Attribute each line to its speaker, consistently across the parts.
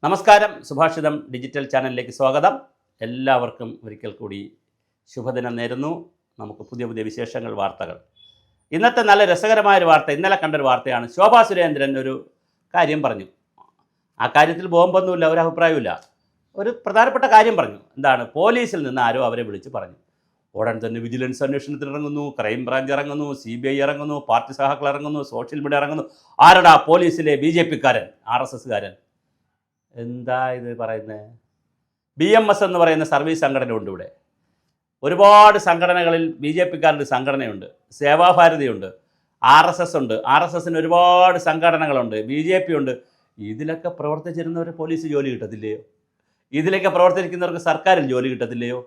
Speaker 1: നമസ്കാരം. സുഭാഷിതം ഡിജിറ്റൽ ചാനലിലേക്ക് സ്വാഗതം. എല്ലാവർക്കും ഒരിക്കൽ കൂടി ശുഭദിനം നേരുന്നു. നമുക്ക് പുതിയ പുതിയ വിശേഷങ്ങൾ, വാർത്തകൾ. ഇന്നത്തെ നല്ല രസകരമായൊരു വാർത്ത, ഇന്നലെ കണ്ടൊരു വാർത്തയാണ്. ശോഭാ സുരേന്ദ്രൻ ഒരു കാര്യം പറഞ്ഞു. ആ കാര്യത്തിൽ ബോംബൊന്നുമില്ല, ഒരു അഭിപ്രായമില്ല. ഒരു പ്രധാനപ്പെട്ട കാര്യം പറഞ്ഞു. എന്താണ്? പോലീസിൽ നിന്ന് ആരോ അവരെ വിളിച്ച് പറഞ്ഞു. ഉടൻ തന്നെ വിജിലൻസ് അന്വേഷണത്തിന് ഇറങ്ങുന്നു, ക്രൈംബ്രാഞ്ച് ഇറങ്ങുന്നു, CBI ഇറങ്ങുന്നു, പാർട്ടി സഹാക്കൾ ഇറങ്ങുന്നു, സോഷ്യൽ മീഡിയ ഇറങ്ങുന്നു. ആരടാ? പോലീസിലെ BJP-കാരൻ, RSS-കാരൻ. എന്താ ഇത് പറയുന്നത്? BMS എന്ന് പറയുന്ന സർവീസ് സംഘടന ഉണ്ട് ഇവിടെ. ഒരുപാട് സംഘടനകളിൽ BJP-കാരുടെ സംഘടനയുണ്ട്, സേവാഭാരതിയുണ്ട്, RSS ഉണ്ട്. RSS-ന് ഒരുപാട് സംഘടനകളുണ്ട്, BJP ഉണ്ട്. ഇതിലൊക്കെ പ്രവർത്തിച്ചിരുന്നവർ പോലീസ് ജോലി കിട്ടത്തില്ലയോ? ഇതിലൊക്കെ പ്രവർത്തിക്കുന്നവർക്ക് സർക്കാരിൽ ജോലി കിട്ടത്തില്ലയോ?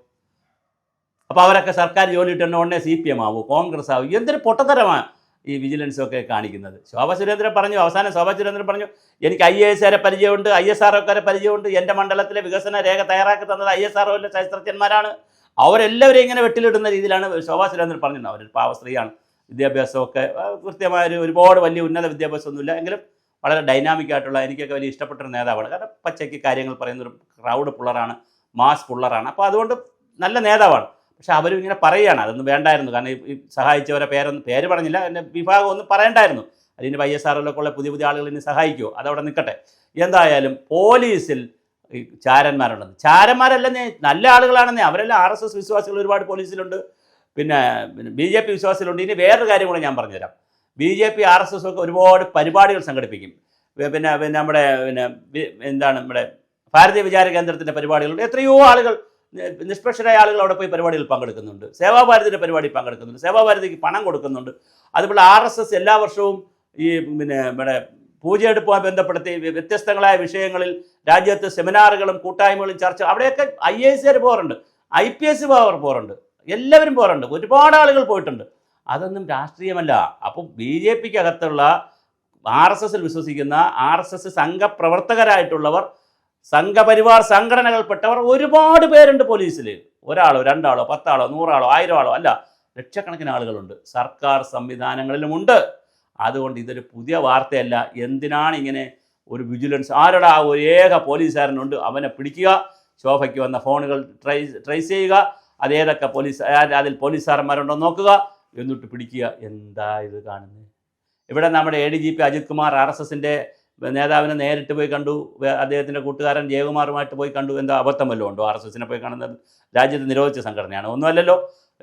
Speaker 1: അപ്പോൾ അവരൊക്കെ സർക്കാർ ജോലി കിട്ടുന്ന ഉടനെ CPM ആവും, കോൺഗ്രസ് ആവും. എന്തൊരു പൊട്ടത്തരമാണ് ഈ വിജിലൻസൊക്കെ കാണിക്കുന്നത്. ശോഭാ സുരേന്ദ്രൻ പറഞ്ഞു, അവസാനം ശോഭാ സുരേന്ദ്രൻ പറഞ്ഞു, എനിക്ക് IAS-കാരെ പരിചയമുണ്ട്, ISRO-കാരെ പരിചയമുണ്ട്, എൻ്റെ മണ്ഡലത്തിലെ വികസന രേഖ തയ്യാറാക്കി തന്നത് ISRO-ലെ ശാസ്ത്രജ്ഞന്മാരാണ്, അവരെല്ലാവരും ഇങ്ങനെ വെട്ടിലിടുന്ന രീതിയിലാണ് ശോഭാ സുരേന്ദ്രൻ പറഞ്ഞത്. അവരൊരു പാവ സ്ത്രീയാണ്, വിദ്യാഭ്യാസമൊക്കെ കൃത്യമായൊരു ഒരുപാട് വലിയ ഉന്നത വിദ്യാഭ്യാസമൊന്നുമില്ല, എങ്കിലും വളരെ ഡൈനാമിക് ആയിട്ടുള്ള, എനിക്കൊക്കെ വലിയ ഇഷ്ടപ്പെട്ടൊരു നേതാവാണ്. കാരണം പച്ചയ്ക്ക് കാര്യങ്ങൾ പറയുന്നൊരു ക്രൗഡ് പുള്ളറാണ്, മാസ് പുള്ളറാണ്. അപ്പോൾ അതുകൊണ്ട് നല്ല നേതാവാണ്. പക്ഷെ അവരും ഇങ്ങനെ പറയുകയാണ്, അതൊന്നും വേണ്ടായിരുന്നു. കാരണം ഈ സഹായിച്ചവരെ പേര് പറഞ്ഞില്ല, എൻ്റെ വിഭാഗം ഒന്നും പറയണ്ടായിരുന്നു. അതിന് ISRO-ലൊക്കെ ഉള്ള പുതിയ പുതിയ ആളുകൾ ഇനി സഹായിക്കുമോ, അതവിടെ നിൽക്കട്ടെ. എന്തായാലും പോലീസിൽ ഈ ചാരന്മാരുണ്ടെന്ന്, ചാരന്മാരല്ലെന്നേ, നല്ല ആളുകളാണെന്നേ. അവരെല്ലാം RSS വിശ്വാസികൾ ഒരുപാട് പോലീസിലുണ്ട്, പിന്നെ BJP വിശ്വാസികളുണ്ട്. ഇനി വേറൊരു കാര്യം കൂടെ ഞാൻ പറഞ്ഞുതരാം. BJP RSS ഒക്കെ ഒരുപാട് പരിപാടികൾ സംഘടിപ്പിക്കും. പിന്നെ നമ്മുടെ എന്താണ് നമ്മുടെ ഭാരതീയ വിചാര കേന്ദ്രത്തിൻ്റെ പരിപാടികളുണ്ട്. എത്രയോ ആളുകൾ, നിഷ്പക്ഷരായ ആളുകൾ അവിടെ പോയി പരിപാടിയിൽ പങ്കെടുക്കുന്നുണ്ട്. സേവാഭാരതിയുടെ പരിപാടിയിൽ പങ്കെടുക്കുന്നുണ്ട്, സേവാഭാരതിക്ക് പണം കൊടുക്കുന്നുണ്ട്. അതുപോലെ RSS എല്ലാ വർഷവും ഈ നമ്മുടെ പൂജയെടുപ്പുമായി ബന്ധപ്പെടുത്തി വ്യത്യസ്തങ്ങളായ വിഷയങ്ങളിൽ രാജ്യത്ത് സെമിനാറുകളും കൂട്ടായ്മകളും ചർച്ച, അവിടെയൊക്കെ IAS-കാർ പോകാറുണ്ട്, IPS പോകാറുണ്ട്, എല്ലാവരും പോകാറുണ്ട്, ഒരുപാട് ആളുകൾ പോയിട്ടുണ്ട്. അതൊന്നും രാഷ്ട്രീയമല്ല. അപ്പോൾ BJP-ക്കകത്തുള്ള RSS-ൽ വിശ്വസിക്കുന്ന RSS സംഘപ്രവർത്തകരായിട്ടുള്ളവർ, സംഘപരിവാർ സംഘടനകൾപ്പെട്ടവർ ഒരുപാട് പേരുണ്ട് പോലീസിൽ. ഒരാളോ രണ്ടാളോ 10 ആളോ 100 ആളോ 1000 ആളോ അല്ല, ലക്ഷക്കണക്കിന് ആളുകളുണ്ട്, സർക്കാർ സംവിധാനങ്ങളിലുമുണ്ട്. അതുകൊണ്ട് ഇതൊരു പുതിയ വാർത്തയല്ല. എന്തിനാണ് ഇങ്ങനെ ഒരു വിജിലൻസ്? ആരുടെ ആ ഒരു ഏക പോലീസുകാരനുണ്ട്, അവനെ പിടിക്കുക, ശോഭയ്ക്ക് വന്ന ഫോണുകൾ ട്രേസ് ചെയ്യുക, അതേതൊക്കെ അതിൽ പോലീസുകാരന്മാരുണ്ടോ നോക്കുക, എന്നിട്ട് പിടിക്കുക. എന്താ ഇത് കാണുന്നത്? ഇവിടെ നമ്മുടെ ADGP അജിത് കുമാർ RSS-ൻ്റെ നേതാവിനെ നേരിട്ട് പോയി കണ്ടു, അദ്ദേഹത്തിൻ്റെ കൂട്ടുകാരൻ ജയകുമാറുമായിട്ട് പോയി കണ്ടു. എന്താ അബദ്ധം വല്ലതും ഉണ്ടോ? RSS-നെ പോയി കാണുന്നത് രാജ്യത്ത് നിരോധിച്ച സംഘടനയാണ്, ഒന്നുമല്ലല്ലോ.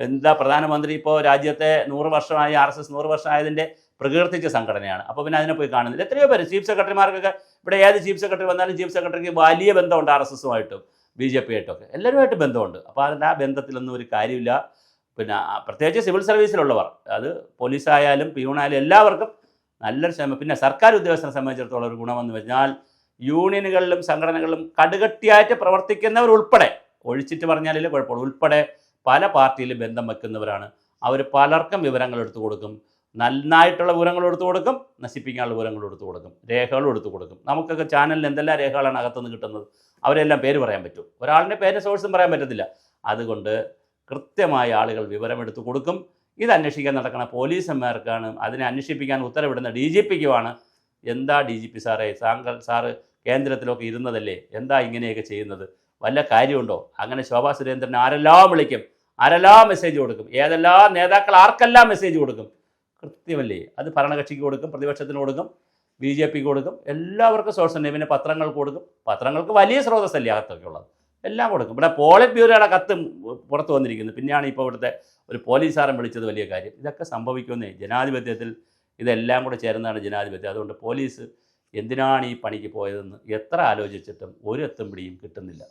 Speaker 1: എന്താ പ്രധാനമന്ത്രി ഇപ്പോൾ രാജ്യത്തെ 100 വർഷമായി, RSS 100 വർഷമായതിൻ്റെ പ്രകീർത്തിച്ച സംഘടനയാണ്. അപ്പോൾ പിന്നെ അതിനെ പോയി കാണുന്നില്ല. എത്രയോ പേര്, ചീഫ് സെക്രട്ടറിമാർക്കൊക്കെ, ഇവിടെ ഏത് ചീഫ് സെക്രട്ടറി വന്നാലും ചീഫ് സെക്രട്ടറിക്ക് വലിയ ബന്ധമുണ്ട് RSS-ഉമായിട്ടും BJP-ആയിട്ടൊക്കെ, എല്ലാവരുമായിട്ട് ബന്ധമുണ്ട്. അപ്പോൾ അതിൻ്റെ ആ ബന്ധത്തിലൊന്നും ഒരു കാര്യമില്ല. പിന്നെ പ്രത്യേകിച്ച് സിവിൽ സർവീസിലുള്ളവർ, അത് പോലീസായാലും പിയൂണായാലും എല്ലാവർക്കും നല്ലൊരു ശ്രമം. പിന്നെ സർക്കാർ ഉദ്യോഗസ്ഥനെ സംബന്ധിച്ചിടത്തോളം ഒരു ഗുണമെന്ന് വെച്ചാൽ യൂണിയനുകളിലും സംഘടനകളിലും കടുകട്ടിയായിട്ട് പ്രവർത്തിക്കുന്നവർ ഉൾപ്പെടെ, ഒഴിച്ചിട്ട് പറഞ്ഞാലേ കുഴപ്പമുള്ളൂ, ഉൾപ്പെടെ പല പാർട്ടിയിലും ബന്ധം വയ്ക്കുന്നവരാണ്. അവർ പലർക്കും വിവരങ്ങൾ എടുത്തു കൊടുക്കും, നന്നായിട്ടുള്ള വിവരങ്ങൾ എടുത്തു കൊടുക്കും, നശിപ്പിക്കാനുള്ള വിവരങ്ങൾ എടുത്തു കൊടുക്കും, രേഖകളും എടുത്തു കൊടുക്കും. നമുക്കൊക്കെ ചാനലിൽ എന്തെല്ലാം രേഖകളാണ് അകത്തുനിന്ന് കിട്ടുന്നത്? അവരെല്ലാം പേര് പറയാൻ പറ്റും, ഒരാളിൻ്റെ പേര് സോഴ്സും പറയാൻ പറ്റത്തില്ല. അതുകൊണ്ട് കൃത്യമായ ആളുകൾ വിവരമെടുത്തു കൊടുക്കും. ഇത് അന്വേഷിക്കാൻ നടക്കുന്ന പോലീസുകാർക്കാണ്, അതിനെ അന്വേഷിപ്പിക്കാൻ ഉത്തരവിടുന്ന DGP-ക്കുമാണ്. എന്താ DGP സാറേ, സാറ് കേന്ദ്രത്തിലൊക്കെ ഇരുന്നതല്ലേ, എന്താ ഇങ്ങനെയൊക്കെ ചെയ്യുന്നത്? വല്ല കാര്യമുണ്ടോ? അങ്ങനെ ശോഭാ സുരേന്ദ്രൻ ആരെല്ലാം വിളിക്കും, ആരെല്ലാം മെസ്സേജ് കൊടുക്കും, ഏതെല്ലാം നേതാക്കൾ ആർക്കെല്ലാം മെസ്സേജ് കൊടുക്കും, കൃത്യമല്ലേ? അത് ഭരണകക്ഷിക്ക് കൊടുക്കും, പ്രതിപക്ഷത്തിന് കൊടുക്കും, BJP-ക്ക് കൊടുക്കും, എല്ലാവർക്കും സോഴ്സ് ഉണ്ട്. പിന്നെ പത്രങ്ങൾക്ക് കൊടുക്കും. പത്രങ്ങൾക്ക് വലിയ സ്രോതസ്സല്ലേ അകത്തൊക്കെ ഉള്ളത്, എല്ലാം കൊടുക്കും. ഇവിടെ പോളിറ്റ് ബ്യൂറോയുടെ കത്തും പുറത്ത് വന്നിരിക്കുന്നു. പിന്നെയാണ് ഇപ്പോൾ ഇവിടുത്തെ ഒരു പോലീസുകാരൻ വിളിച്ചത് വലിയ കാര്യം. ഇതൊക്കെ സംഭവിക്കുന്നേ ജനാധിപത്യത്തിൽ. ഇതെല്ലാം കൂടെ ചേർന്നതാണ് ജനാധിപത്യം. അതുകൊണ്ട് പോലീസ് എന്തിനാണ് ഈ പണിക്ക് പോയതെന്ന് എത്ര ആലോചിച്ചിട്ടും ഒരു എത്തും പിടിയും കിട്ടുന്നില്ല.